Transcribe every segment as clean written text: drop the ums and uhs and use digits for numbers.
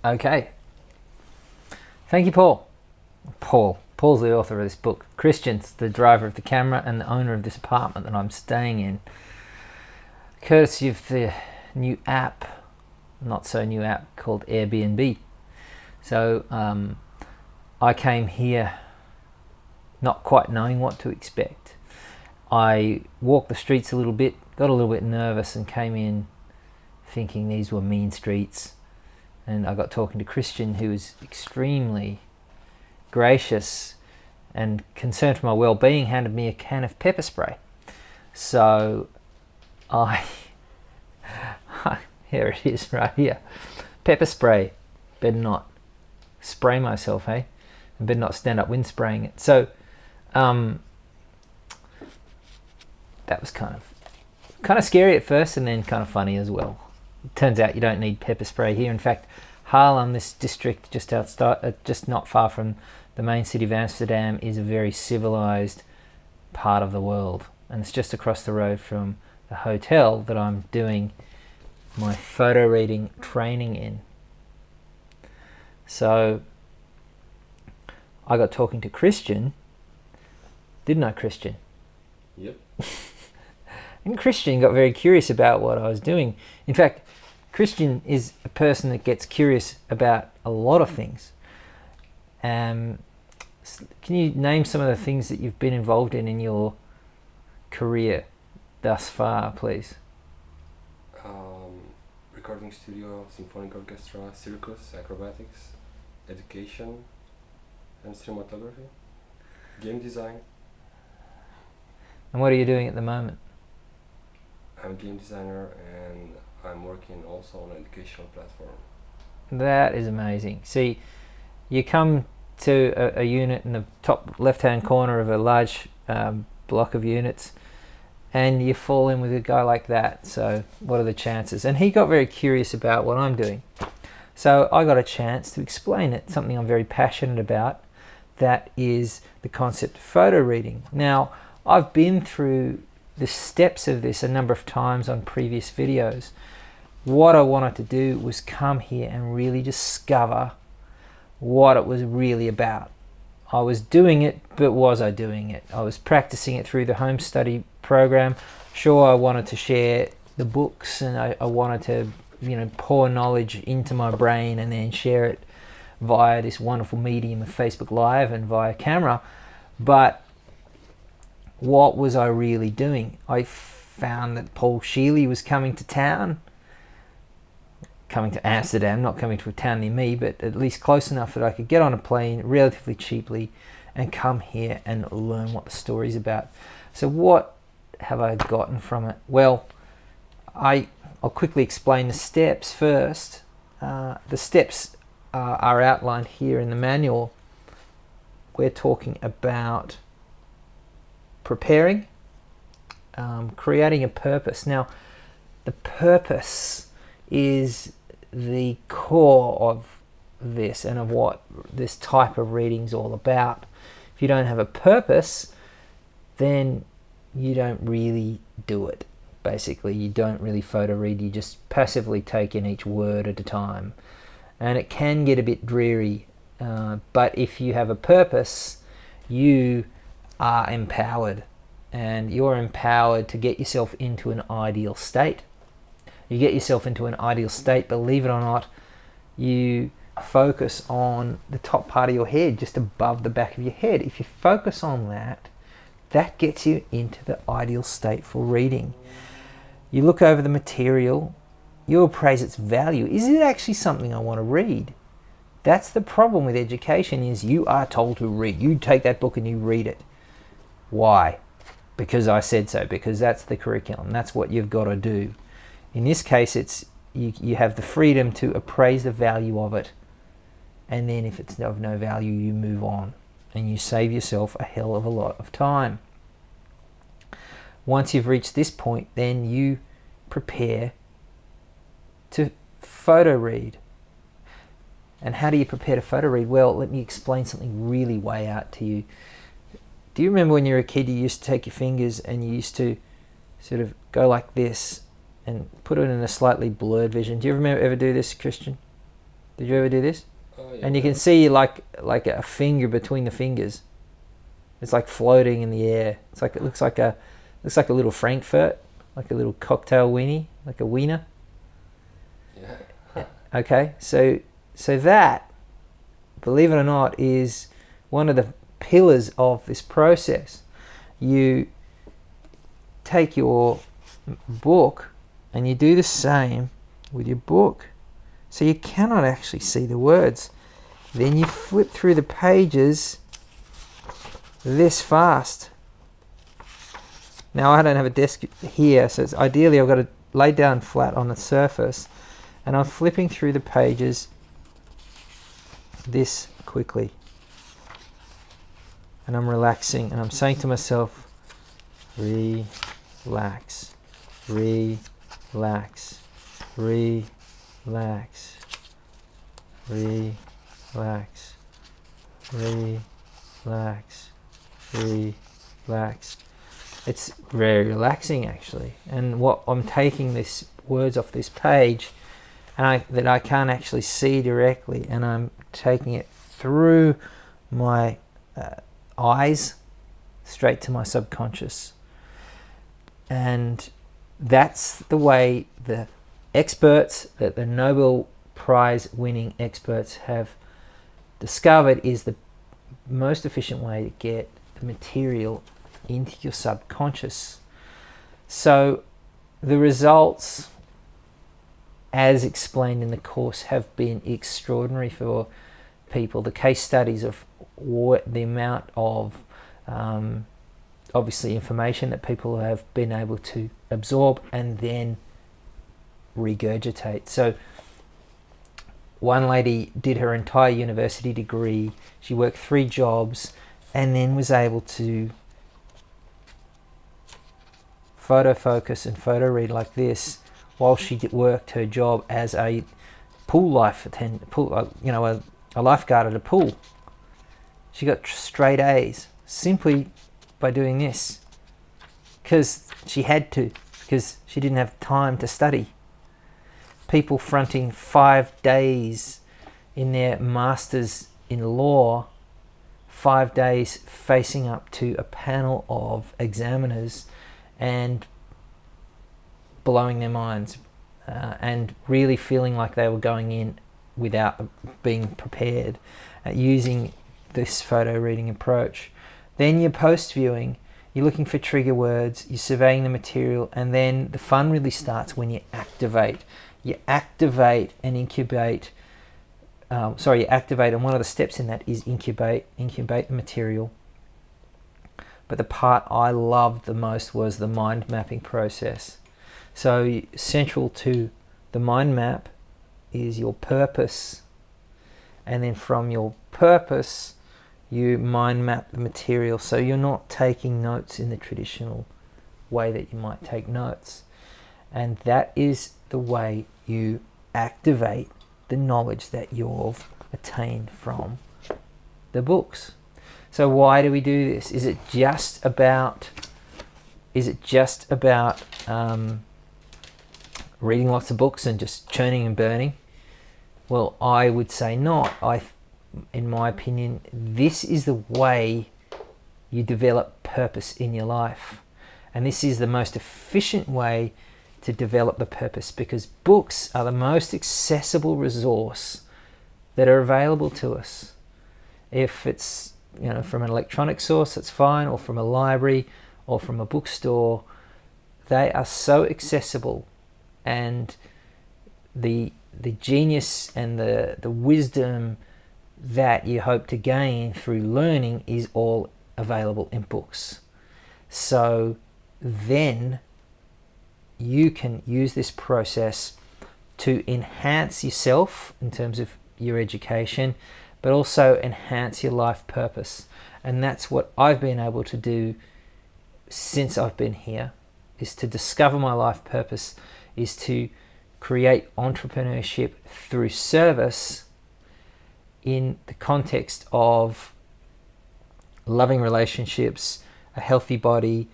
Okay. Thank you, Paul. Paul's the author of this book. Christian's the driver of the camera and the owner of this apartment that I'm staying in. Courtesy of the new app, not so new app called Airbnb. So I came here not quite knowing what to expect. I walked the streets a little bit, got a little bit nervous and came in thinking these were mean streets. And I got talking to Christian, who was extremely gracious and concerned for my well-being, handed me a can of pepper spray. So here it is right here. Pepper spray. Better not spray myself, hey? And better not stand up wind spraying it. So that was kind of scary at first and then kind of funny as well. It turns out you don't need pepper spray here. In fact, Haarlem, this district just outside, just not far from the main city of Amsterdam, is a very civilized part of the world. And it's just across the road from the hotel that I'm doing my photo reading training in. So I got talking to Christian. Didn't I, Christian? Yep. And Christian got very curious about what I was doing. In fact, Christian is a person that gets curious about a lot of things. Can you name some of the things that you've been involved in your career thus far, please? Recording studio, symphonic orchestra, circus, acrobatics, education, and cinematography, game design. And what are you doing at the moment? I'm a game designer and I'm working also on an educational platform. That is amazing. See, you come to a unit in the top left-hand corner of a large block of units and you fall in with a guy like that. So what are the chances? And he got very curious about what I'm doing. So I got a chance to explain it, something I'm very passionate about. That is the concept of photo reading. Now, I've been through the steps of this a number of times on previous videos. What I wanted to do was come here and really discover what it was really about. I was doing it, but was I doing it? I was practicing it through the home study program. Sure, I wanted to share the books and I wanted to, pour knowledge into my brain and then share it via this wonderful medium of Facebook Live and via camera. But what was I really doing? I found that Paul Scheele was coming to town, coming to Amsterdam, not coming to a town near me, but at least close enough that I could get on a plane relatively cheaply and come here and learn what the story's about. So what have I gotten from it? Well, I'll quickly explain the steps first. The steps are outlined here in the manual. We're talking about preparing, creating a purpose. Now, the purpose is the core of this and of what this type of reading is all about. If you don't have a purpose, then you don't really do it. Basically, you don't really photo read, you just passively take in each word at a time. And it can get a bit dreary, but if you have a purpose, you are empowered. And you're empowered to get yourself into an ideal state. You get yourself into an ideal state, believe it or not, you focus on the top part of your head, just above the back of your head. If you focus on that, that gets you into the ideal state for reading. You look over the material, you appraise its value. Is it actually something I want to read? That's the problem with education, is you are told to read. You take that book and you read it. Why? Because I said so, because that's the curriculum. That's what you've got to do. In this case, it's you have the freedom to appraise the value of it, and then if it's of no value, you move on, and you save yourself a hell of a lot of time. Once you've reached this point, then you prepare to photo read. And how do you prepare to photo read? Well, let me explain something really way out to you. Do you remember when you were a kid, you used to take your fingers and you used to sort of go like this and put it in a slightly blurred vision? Do you ever do this, Christian? Did you ever do this? Oh, yeah. And you can see like a finger between the fingers. It's like floating in the air. It's like it looks like a little Frankfurt, like a little cocktail weenie, like a wiener. Yeah. Okay, so that, believe it or not, is one of the pillars of this process. You take your book and you do the same with your book. So you cannot actually see the words. Then you flip through the pages this fast. Now I don't have a desk here, so it's ideally I've got to lay down flat on the surface, and I'm flipping through the pages this quickly. And I'm relaxing, and I'm saying to myself, relax, relax, relax, relax, relax, relax. It's very relaxing actually. And what I'm taking these words off this page, and that I can't actually see directly, and I'm taking it through my eyes straight to my subconscious. And that's the way the experts, that the Nobel Prize winning experts have discovered is the most efficient way to get the material into your subconscious. So the results, as explained in the course, have been extraordinary for people. The case studies of the amount of obviously information that people have been able to absorb and then regurgitate. So one lady did her entire university degree, she worked 3 jobs, and then was able to photo focus and photo read like this while she worked her job as a pool life attendant, a lifeguard at a pool. She got straight A's simply by doing this, because she had to, because she didn't have time to study. People fronting 5 days in their masters in law, 5 days facing up to a panel of examiners and blowing their minds, and really feeling like they were going in without being prepared, using this photo reading approach. Then you're post viewing, you're looking for trigger words, you're surveying the material, and then the fun really starts when you activate. You activate and incubate. You activate, and one of the steps in that is incubate the material. But the part I loved the most was the mind mapping process. So central to the mind map is your purpose, and then from your purpose you mind map the material. So you're not taking notes in the traditional way that you might take notes, and that is the way you activate the knowledge that you've attained from the books. So why do we do this? Is it just about reading lots of books and just churning and burning? Well, I would say not. In my opinion, this is the way you develop purpose in your life. And this is the most efficient way to develop the purpose, because books are the most accessible resource that are available to us. If it's from an electronic source, that's fine, or from a library, or from a bookstore. They are so accessible, and the genius and the wisdom that you hope to gain through learning is all available in books. So then you can use this process to enhance yourself in terms of your education, but also enhance your life purpose. And that's what I've been able to do since I've been here, is to discover my life purpose, is to create entrepreneurship through service in the context of loving relationships, a healthy body,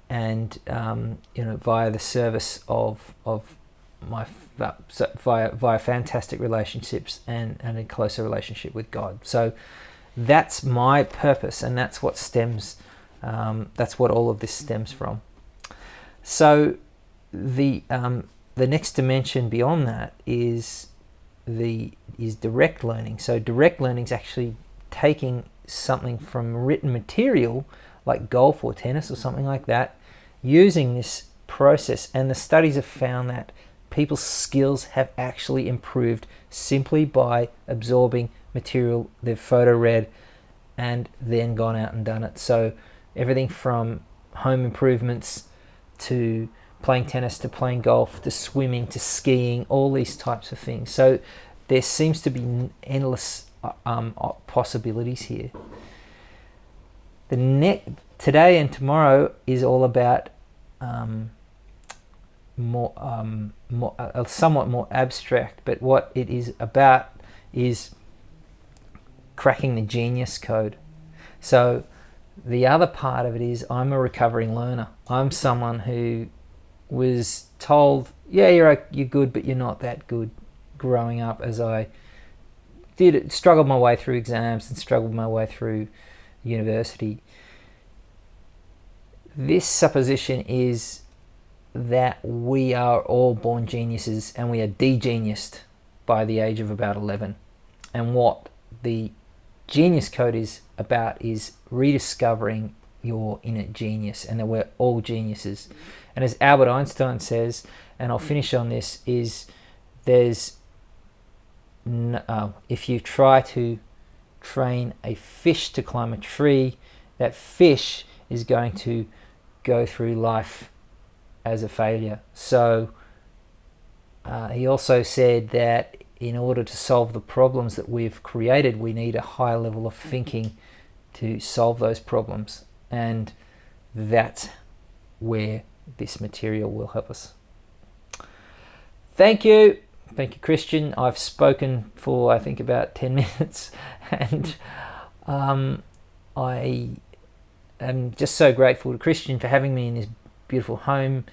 and via the service of via fantastic relationships and a closer relationship with God. So that's my purpose, and that's what stems. That's what all of this stems from. So the next dimension beyond that is direct learning. So direct learning is actually taking something from written material like golf or tennis or something like that, using this process, and the studies have found that people's skills have actually improved simply by absorbing material they've photo read and then gone out and done it. So everything from home improvements to playing tennis to playing golf to swimming to skiing, all these types of things. So there seems to be endless possibilities here. Today and tomorrow is all about somewhat more abstract, but what it is about is cracking the genius code. So the other part of it is I'm a recovering learner. I'm someone who was told, yeah, you're good, but you're not that good growing up, as I struggled my way through exams and struggled my way through university. This supposition is that we are all born geniuses and we are de-geniused by the age of about 11. And what the genius code is about is rediscovering your inner genius, and that we're all geniuses. And as Albert Einstein says, and I'll finish on this, is if you try to train a fish to climb a tree, that fish is going to go through life as a failure. So he also said that in order to solve the problems that we've created, we need a high level of thinking to solve those problems. And that's where this material will help us. Thank you. Thank you, Christian. I've spoken for, I think, about 10 minutes. And I am just so grateful to Christian for having me in his beautiful home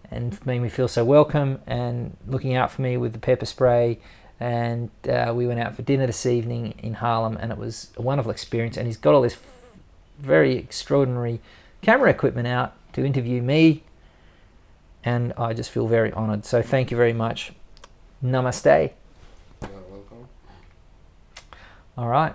and making me feel so welcome and looking out for me with the pepper spray. And we went out for dinner this evening in Harlem, and it was a wonderful experience. And he's got all this very extraordinary camera equipment out to interview me, and I just feel very honoured. So thank you very much. Namaste. You're welcome. All right.